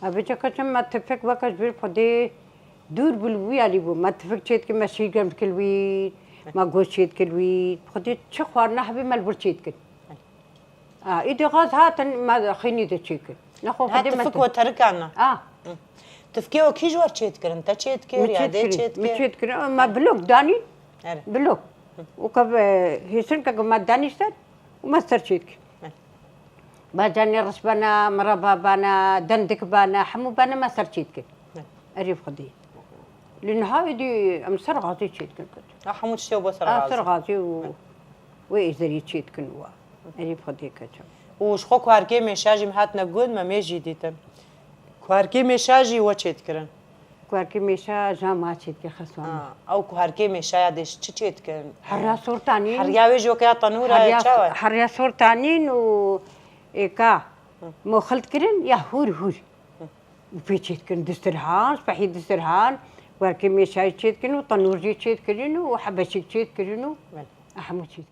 أبي كم ما تفك بكش بير فدي دور بلوي علي بو ما تفك شيء كم شيء كلوي ما قوش شيء كلوي فدي شخوارنا حبي ما البر شيء كل إذا غاز هات ما خيني ده شيء كل نخو فدي ما تفك وتركنا تفكي وكي جوار شيء كل أنت شيء كل يا ده شيء كل ما بلوك داني بلوك وكب هيسن كم داني سر وما سر شيء باجاني رسبنا مربى بانا دندك بانا حمو بانا ما سر شيء كل أريف خدي لأن هاي دي أمسر غازي شيء كل حمو تشتي وبصر غازي سر غازي وإزري شيء كل أريف خدي كذا وش خو كواركي مشاجي مهات نقول ما ميجي ديتم كواركي مشاجي وشيت كرن كواركي مشا جامعة شيء كخسوان أو كواركي مشايا ديش شيت كرن حريا صورتانين حريا وجو كيا تنورة يا حريا صورتانين إيكا مخلط كرن يا هور وفيتشيت كرن دسترهان صباحي دسترهان كواركي مشا شيت كرن وطنور جيت شيت كرن وحبشيك شيت كرن أحمد شيت